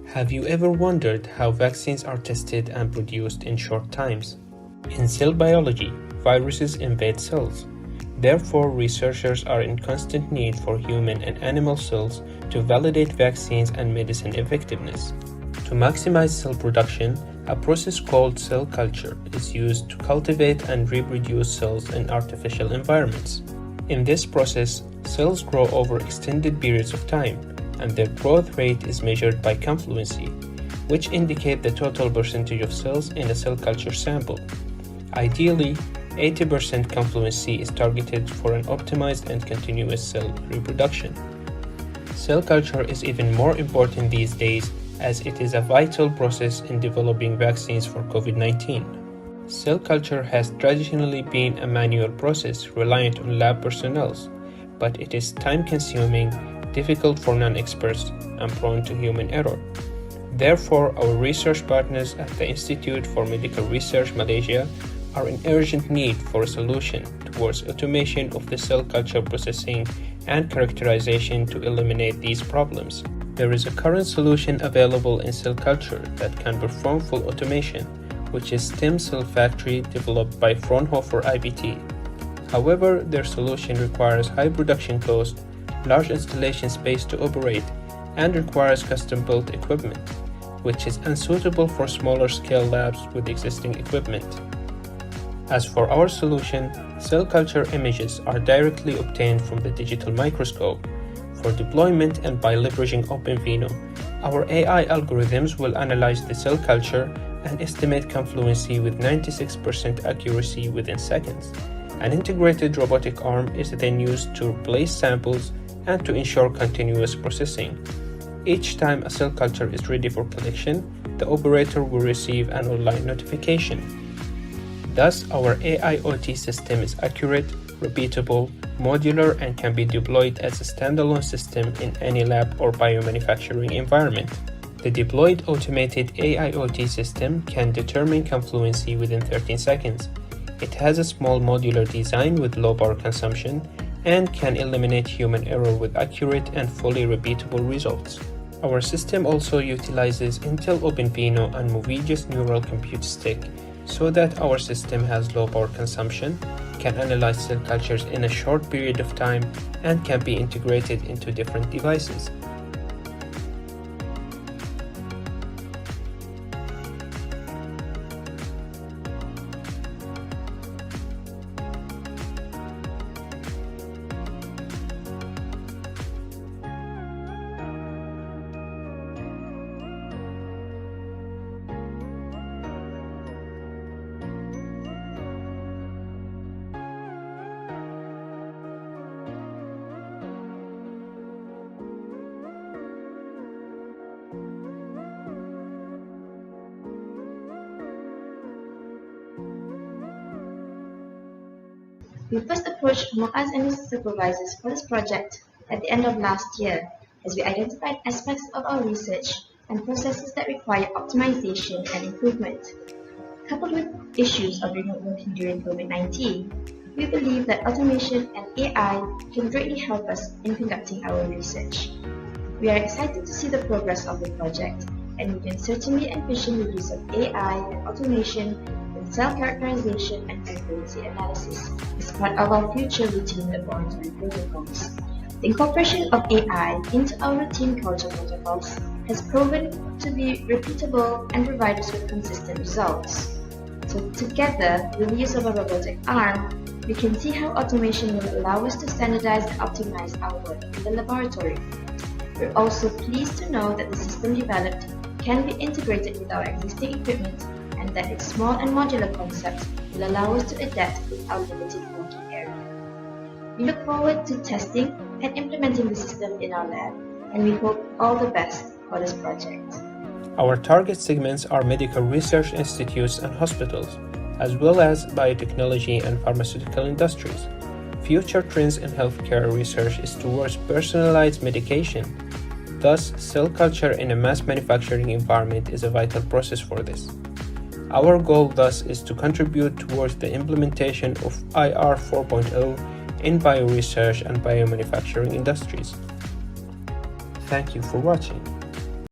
Have you ever wondered how vaccines are tested and produced in short times? In cell biology, viruses invade cells. Therefore, researchers are in constant need for human and animal cells to validate vaccines and medicine effectiveness. To maximize cell production, a process called cell culture is used to cultivate and reproduce cells in artificial environments. In this process, cells grow over extended periods of time, and their growth rate is measured by confluency, which indicate the total percentage of cells in a cell culture sample. Ideally, 80% confluency is targeted for an optimized and continuous cell reproduction. Cell culture is even more important these days as it is a vital process in developing vaccines for COVID-19. Cell culture has traditionally been a manual process reliant on lab personnel, but it is time-consuming, difficult for non-experts, and prone to human error. Therefore, our research partners at the Institute for Medical Research Malaysia are in urgent need for a solution towards automation of the cell culture processing and characterization to eliminate these problems. There is a current solution available in cell culture that can perform full automation, which is Stem Cell Factory developed by Fraunhofer IBT. However, their solution requires high production cost, large installation space to operate, and requires custom-built equipment, which is unsuitable for smaller-scale labs with existing equipment. As for our solution, cell culture images are directly obtained from the digital microscope. For deployment and by leveraging OpenVeno, our AI algorithms will analyze the cell culture and estimate confluency with 96% accuracy within seconds. An integrated robotic arm is then used to replace samples and to ensure continuous processing. Each time a cell culture is ready for collection, the operator will receive an online notification. Thus, our AIoT system is accurate, repeatable, modular, and can be deployed as a standalone system in any lab or biomanufacturing environment. The deployed automated AIoT system can determine confluency within 13 seconds. It has a small modular design with low power consumption and can eliminate human error with accurate and fully repeatable results. Our system also utilizes Intel OpenVeno and Movige's neural compute stick so that our system has low power consumption, can analyze cell cultures in a short period of time, and can be integrated into different devices. We first approached Muaz and his supervisors for this project at the end of last year, as we identified aspects of our research and processes that require optimization and improvement. Coupled with issues of remote working during COVID-19, we believe that automation and AI can greatly help us in conducting our research. We are excited to see the progress of the project, and we can certainly envision the use of AI and automation in cell characterization and confluency analysis as part of our future routine laboratory protocols. The incorporation of AI into our routine culture protocols has proven to be repeatable and provide us with consistent results. So together, with the use of a robotic arm, we can see how automation will allow us to standardize and optimize our work in the laboratory. We're also pleased to know that the system developed can be integrated with our existing equipment and that its small and modular concept will allow us to adapt with our limited working area. We look forward to testing and implementing the system in our lab, and we hope all the best for this project. Our target segments are medical research institutes and hospitals, as well as biotechnology and pharmaceutical industries. Future trends in healthcare research is towards personalized medication. Thus, cell culture in a mass manufacturing environment is a vital process for this. Our goal thus is to contribute towards the implementation of IR 4.0 in bioresearch and biomanufacturing industries. Thank you for watching.